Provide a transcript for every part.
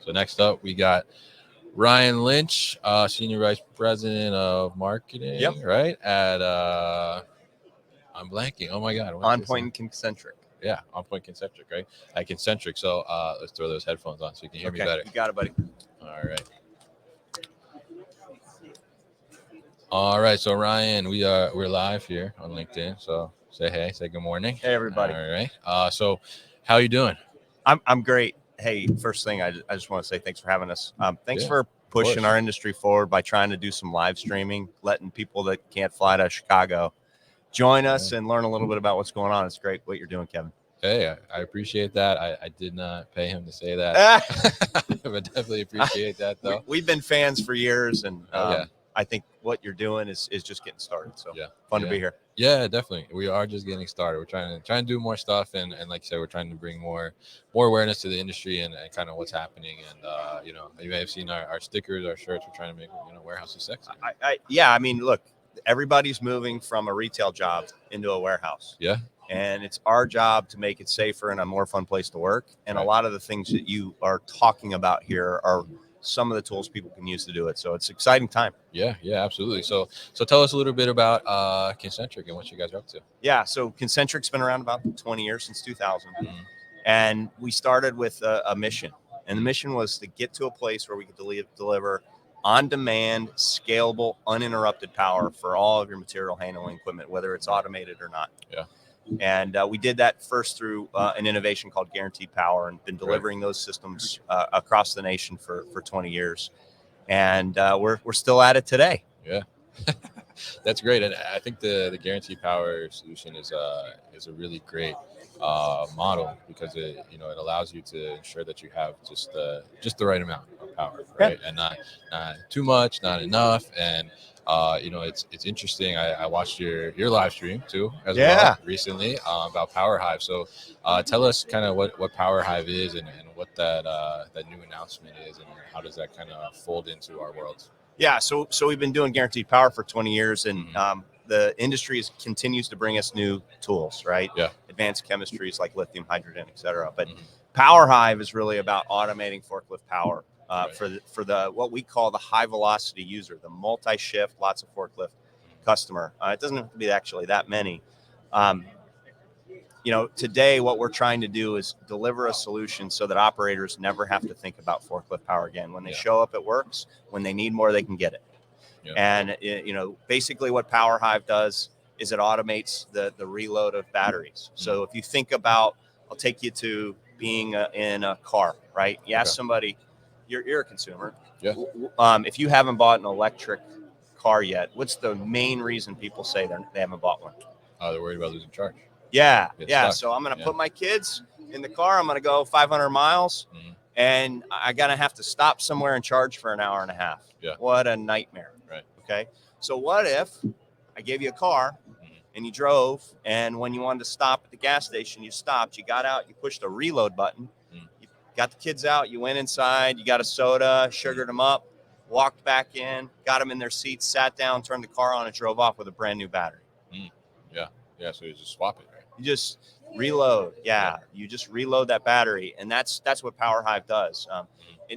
So next up, we got Ryan Lynch, Senior Vice President of Marketing, Yep. right? At I'm blanking. Oh my God. On Point and Concentric. Yeah, On Point Concentric, right? At Concentric. So let's throw those headphones on so you can hear me better. You got it, buddy. All right. All right. So Ryan, we're live here on LinkedIn. So say hey, say good morning. Hey, everybody. All right. So how you doing? I'm great. Hey, first thing, I just want to say thanks for having us. Thanks for pushing our industry forward by trying to do some live streaming, letting people that can't fly to Chicago join us and learn a little bit about what's going on. It's great what you're doing, Kevin. Hey, I appreciate that. I did not pay him to say that, but definitely appreciate that, though. We've been fans for years, and I think what you're doing is just getting started. So fun to be here. Yeah, definitely. We are just getting started. We're trying to do more stuff, and like you said, we're trying to bring more awareness to the industry and kind of what's happening. And you may have seen our stickers, our shirts. We're trying to make warehouses sexy. I mean, look, everybody's moving from a retail job into a warehouse. Yeah. And it's our job to make it safer and a more fun place to work. And a lot of the things that you are talking about here are some of the tools people can use to do it. So it's an exciting time. Yeah, absolutely. So tell us a little bit about Concentric and what you guys are up to. Yeah, so Concentric's been around about 20 years, since 2000. Mm-hmm. And we started with a mission. And the mission was to get to a place where we could deliver on-demand, scalable, uninterrupted power for all of your material handling equipment, whether it's automated or not. Yeah. And we did that first through an innovation called Guaranteed Power, and been delivering those systems across the nation for 20 years. And we're still at it today. Yeah, that's great. And I think the Guaranteed Power solution is a really great model, because it allows you to ensure that you have just the right amount of power, right? And not too much, not enough. And it's interesting. I watched your live stream too as well recently about PowerHive. So tell us kind of what PowerHive is and what that new announcement is, and how does that kind of fold into our world? Yeah, so we've been doing Guaranteed Power for 20 years, and the industry continues to bring us new tools, right? Yeah. Advanced chemistries like lithium, hydrogen, et cetera. But PowerHive is really about automating forklift power. For the what we call the high velocity user, the multi-shift, lots of forklift customer. It doesn't have to be actually that many. Today what we're trying to do is deliver a solution so that operators never have to think about forklift power again. When they show up, it works. When they need more, they can get it. Yeah. And basically what PowerHive does is it automates the reload of batteries. So if you think about, I'll take you to being in a car, right? You ask somebody. You're a consumer. Yeah. If you haven't bought an electric car yet, what's the main reason people say they haven't bought one? They're worried about losing charge. Yeah. So I'm going to put my kids in the car. I'm going to go 500 miles, and I got to have to stop somewhere and charge for an hour and a half. Yeah. What a nightmare. Right. Okay. So what if I gave you a car and you drove, and when you wanted to stop at the gas station, you stopped, you got out, you pushed the reload button. Got the kids out, you went inside, you got a soda, sugared them up, walked back in, got them in their seats, sat down, turned the car on, and drove off with a brand new battery. Yeah. So you just swap it, right? You just reload. You just reload that battery, and that's what PowerHive does.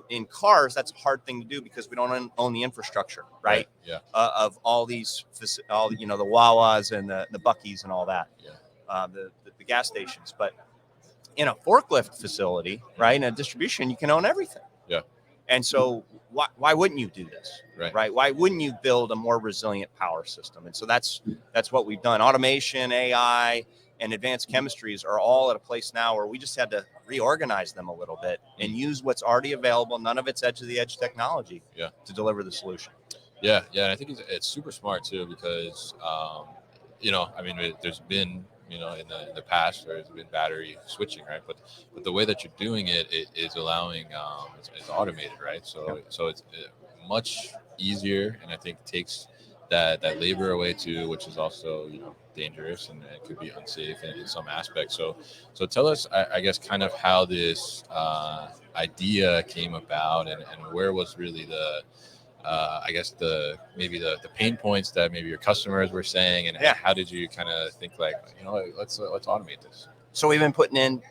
In cars, that's a hard thing to do because we don't own the infrastructure, right? Yeah. Of all these, the Wawas and the Buc-ee's and all that. Yeah. The gas stations, but in a forklift facility, right, in a distribution, you can own everything. Yeah. And so why wouldn't you do this? Right? Why wouldn't you build a more resilient power system? And so that's what we've done. Automation, AI, and advanced chemistries are all at a place now where we just had to reorganize them a little bit and use what's already available. None of it's edge of the edge technology to deliver the solution. Yeah. And I think it's super smart too, because there's been in the past, there's been battery switching, right? But the way that you're doing it is allowing it's automated, right? So it's much easier, and I think takes that labor away too, which is also dangerous, and it could be unsafe in some aspects. So tell us, I guess, kind of how this idea came about, and where was really the maybe the pain points that maybe your customers were saying, and how did you kind of think let's automate this? So we've been putting in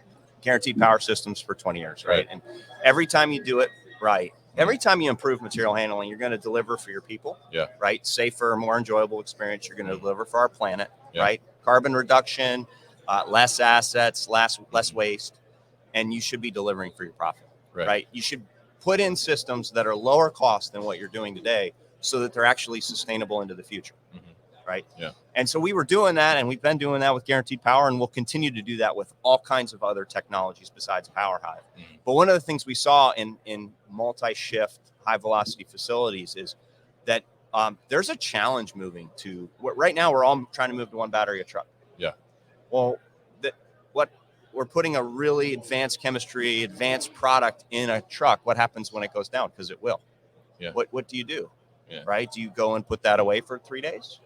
Guaranteed Power systems for 20 years, right? And every time you do it, Right. Every time you improve material handling, you're going to deliver for your people. Yeah. Right. Safer, more enjoyable experience. You're going to deliver for our planet. Yeah. Right. Carbon reduction, less assets, less waste, and you should be delivering for your profit. Right. You should put in systems that are lower cost than what you're doing today, so that they're actually sustainable into the future. Right. Yeah. And so we were doing that, and we've been doing that with Guaranteed Power, and we'll continue to do that with all kinds of other technologies besides PowerHive. But one of the things we saw in multi-shift, high-velocity facilities is that there's a challenge moving to right now. We're all trying to move to one battery a truck. Yeah. Well, what we're putting a really advanced chemistry, advanced product in a truck. What happens when it goes down? Because it will. Yeah. What do you do? Yeah. Right? Do you go and put that away for 3 days?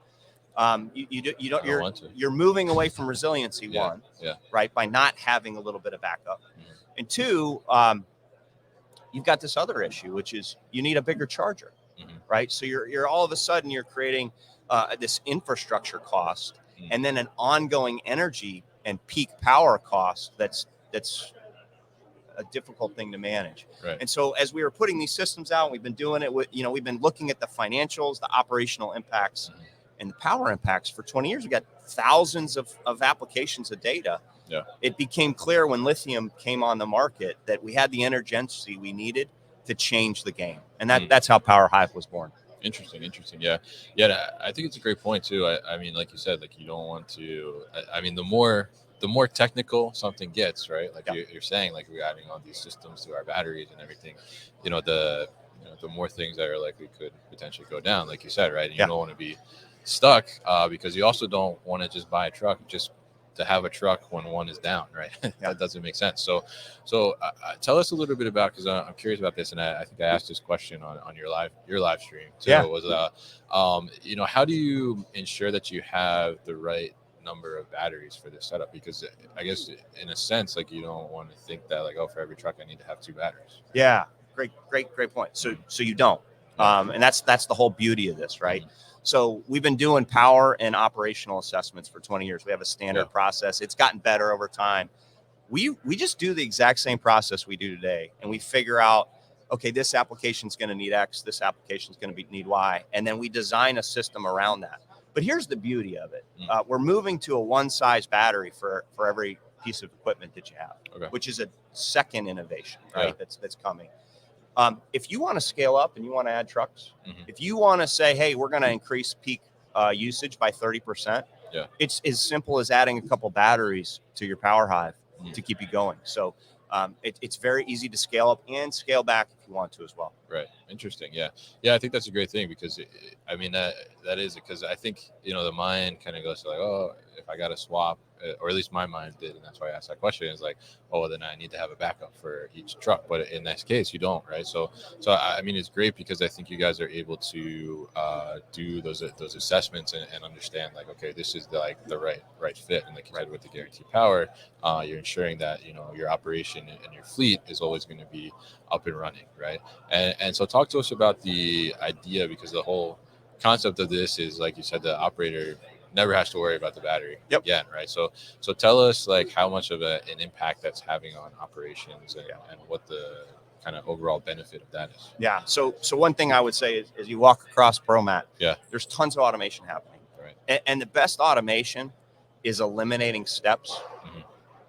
You're moving away from resiliency. Yeah. Right, by not having a little bit of backup, and two, you've got this other issue, which is you need a bigger charger, right? So you're all of a sudden you're creating this infrastructure cost, and then an ongoing energy and peak power cost that's a difficult thing to manage. Right. And so as we were putting these systems out, we've been doing it with, we've been looking at the financials, the operational impacts, and the power impacts for 20 years. We got thousands of applications of data. Yeah. It became clear when lithium came on the market that we had the energy we needed to change the game. And that's how PowerHive was born. Interesting. Yeah. I think it's a great point too. I mean, like you said, like you don't want to, I mean, the more technical something gets, right? Like you're saying, like we're adding on these systems to our batteries and everything, the more things that are likely could potentially go down, like you said, right? And you don't want to be stuck because you also don't want to just buy a truck just to have a truck when one is down, right? That doesn't make sense. So tell us a little bit about, because I'm curious about this, and I think I asked this question on your live stream too. Was how do you ensure that you have the right number of batteries for this setup? Because I guess in a sense, like you don't want to think that like, oh, for every truck I need to have 2 batteries. Yeah, great point. So you don't, and that's the whole beauty of this, right? So we've been doing power and operational assessments for 20 years. We have a standard process. It's gotten better over time. We just do the exact same process we do today, and we figure out, okay, this application is going to need X, this application is going to need Y, and then we design a system around that. But here's the beauty of it. We're moving to a one-size battery for every piece of equipment that you have, which is a second innovation, right? That's coming. If you want to scale up and you want to add trucks, if you want to say, hey, we're going to increase peak usage by 30%, it's as simple as adding a couple batteries to your PowerHive to keep you going. So it's very easy to scale up and scale back if you want to as well. Right. Interesting. Yeah. I think that's a great thing because that is it. Because I think, the mind kind of goes to like, oh, if I got to swap, or at least my mind did. And that's why I asked that question. It's like, oh, then I need to have a backup for each truck. But in this case, you don't. Right. So I mean, it's great because I think you guys are able to do those assessments and understand like, okay, this is the right fit. And like you said, with the guaranteed power, you're ensuring that, your operation and your fleet is always going to be up and running. Right. And so talk to us about the idea, because the whole concept of this is, like you said, the operator never has to worry about the battery again, right? So tell us like how much of an impact that's having on operations and what the kind of overall benefit of that is. Yeah. So one thing I would say is you walk across ProMat, there's tons of automation happening. Right. And the best automation is eliminating steps,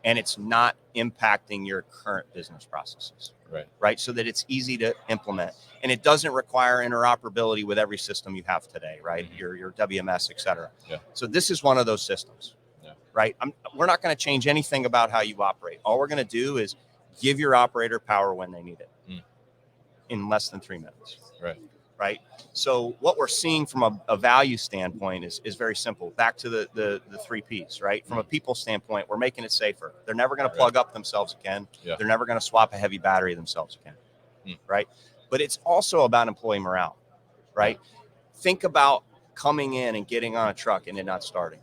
and it's not impacting your current business processes. Right. So that it's easy to implement, and it doesn't require interoperability with every system you have today, right? Your WMS, et cetera. So this is one of those systems, right? We're not going to change anything about how you operate. All we're going to do is give your operator power when they need it in less than 3 minutes. Right. So what we're seeing from a value standpoint is very simple. Back to the 3 Ps, right? From a people standpoint, we're making it safer. They're never going to plug up themselves again. They're never going to swap a heavy battery themselves again. Right. But it's also about employee morale, right? Think about coming in and getting on a truck and it not starting.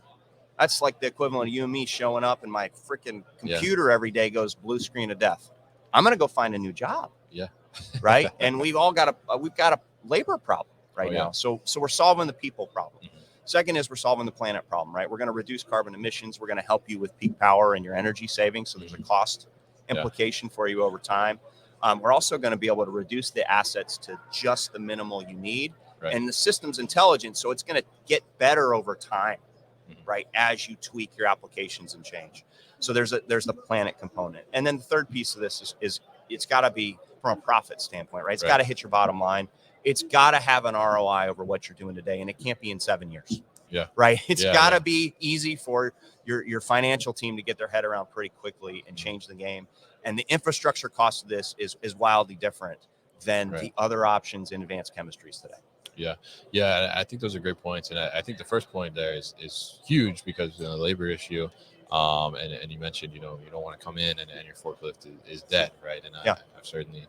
That's like the equivalent of you and me showing up and my freaking computer every day goes blue screen of death. I'm going to go find a new job. Right. And we've got a labor problem now. So we're solving the people problem. Second is we're solving the planet problem, right? We're going to reduce carbon emissions. We're going to help you with peak power and your energy savings. So there's a cost implication for you over time. we're also going to be able to reduce the assets to just the minimal you need. Right. And the system's intelligent, so it's going to get better over time, right, as you tweak your applications and change. So there's the planet component. And then the third piece of this is it's got to be from a profit standpoint, right? It's got to hit your bottom line. It's got to have an ROI over what you're doing today, and it can't be in 7 years. Yeah. Right. It's got to be easy for your financial team to get their head around pretty quickly and change the game. And the infrastructure cost of this is wildly different than the other options in advanced chemistries today. Yeah. I think those are great points. And I think the first point there is huge because the labor issue. And you mentioned, you don't want to come in and your forklift is dead. Right. And I've certainly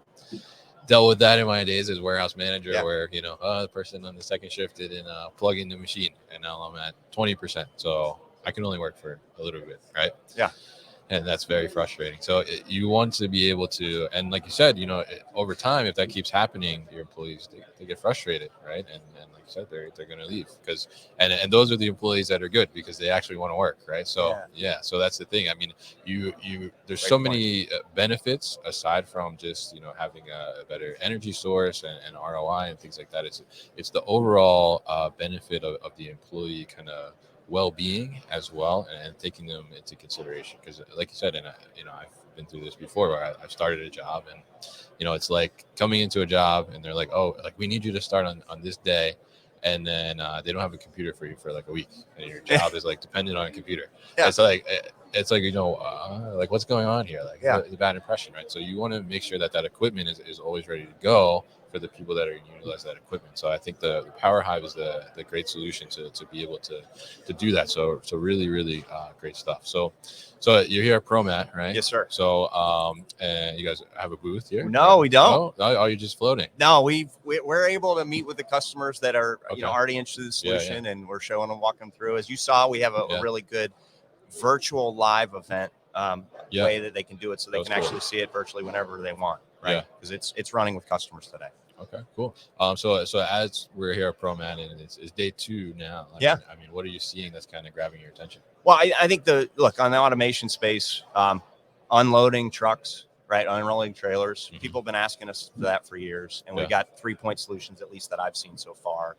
dealt with that in my days as warehouse manager where, the person on the second shift didn't plug in the machine and now I'm at 20%. So I can only work for a little bit. Right. Yeah. And that's very frustrating. So you want to be able to, and like you said, over time, if that keeps happening, your employees, they get frustrated, right? And like you said, they're going to leave because, and those are the employees that are good because they actually want to work, right? So so that's the thing. I mean, there's so many benefits aside from just having a better energy source and ROI and things like that. It's the overall benefit of the employee kind of well-being as well and taking them into consideration because like you said, and I've been through this before where I've started a job and it's like coming into a job and they're like, oh, like we need you to start on this day, and then they don't have a computer for you for like a week and your job is like dependent on a computer. It's like like what's going on here, like it's a bad impression, right? So you want to make sure that equipment is always ready to go for the people that are going to utilize that equipment. So I think the PowerHive is the great solution to be able to do that. So really, really great stuff. So you're here at ProMat, right? Yes, sir. So and you guys have a booth here? No, we don't. Oh, you're just floating? No, we're able to meet with the customers that are already interested in the solution, and we're showing them, walking them through. As you saw, we have a really good virtual live event way that they can do it, so they can actually see it virtually whenever they want, right? Because it's running with customers today. Okay, cool. So as we're here at ProMat and it's day 2 now. I mean, what are you seeing that's kind of grabbing your attention? Well, I think look on the automation space, unloading trucks, right? Unrolling trailers. Mm-hmm. People have been asking us for that for years, and we got 3-point solutions, at least that I've seen so far,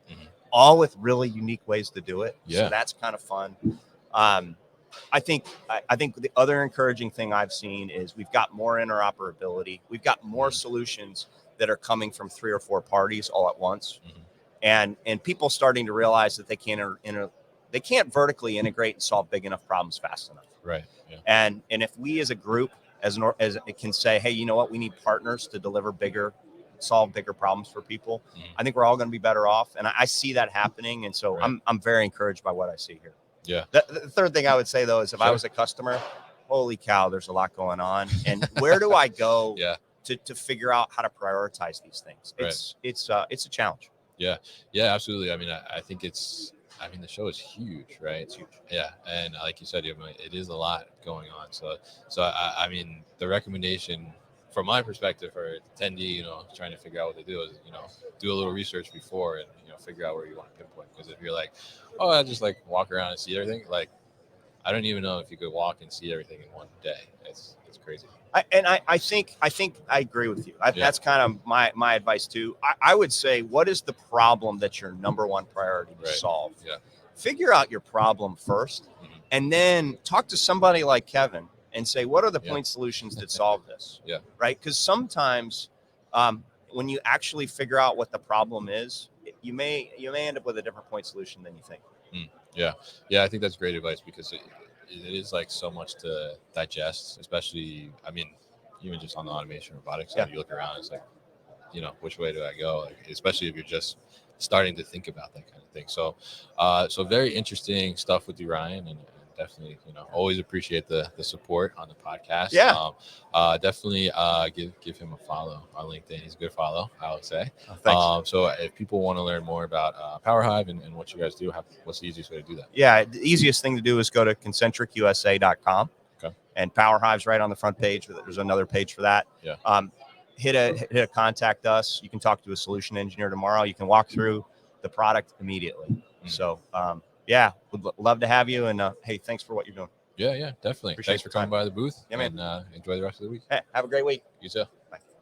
all with really unique ways to do it. So that's kind of fun. I think the other encouraging thing I've seen is we've got more interoperability. We've got more solutions that are coming from 3 or 4 parties all at once, and people starting to realize that they can't vertically integrate and solve big enough problems fast enough. Right. Yeah. And if we as a group, as it can say, hey, you know what, we need partners to solve bigger problems for people. I think we're all going to be better off, and I see that happening. And so I'm very encouraged by what I see here. Yeah. The third thing I would say though is if I was a customer, holy cow, there's a lot going on, and where do I go? To figure out how to prioritize these things. It's a challenge. Yeah, absolutely. I mean, I think the show is huge, right? It's huge. Yeah, and like you said, it is a lot going on. So I mean, the recommendation from my perspective for attendee, trying to figure out what to do is, do a little research before and figure out where you want to pinpoint. Because if you're like, oh, I just like walk around and see everything, like I don't even know if you could walk and see everything in one day. It's crazy. I think I agree with you. That's kind of my advice too. I would say, what is the problem that's your number one priority to solve? Yeah. Figure out your problem first, and then talk to somebody like Kevin and say, what are the point solutions that solve this? Right? Because sometimes when you actually figure out what the problem is, you may end up with a different point solution than you think. Yeah. I think that's great advice because it is like so much to digest, especially, I mean, even just on the automation robotics side, you look around, it's like, which way do I go? Like, especially if you're just starting to think about that kind of thing. So, so very interesting stuff with you, Ryan, and definitely, always appreciate the support on the podcast. Definitely give him a follow on LinkedIn. He's a good follow, I would say. Thanks. So if people want to learn more about PowerHive and what you guys do, what's the easiest way to do that? Yeah, the easiest thing to do is go to concentricusa.com. Okay. And PowerHive's right on the front page. There's another page for that. Yeah. Hit a contact us. You can talk to a solution engineer tomorrow. You can walk through the product immediately. So, would love to have you. And hey, thanks for what you're doing. Yeah, definitely. Appreciate thanks for coming by the booth. Yeah, man. And enjoy the rest of the week. Hey, have a great week. You too. Bye.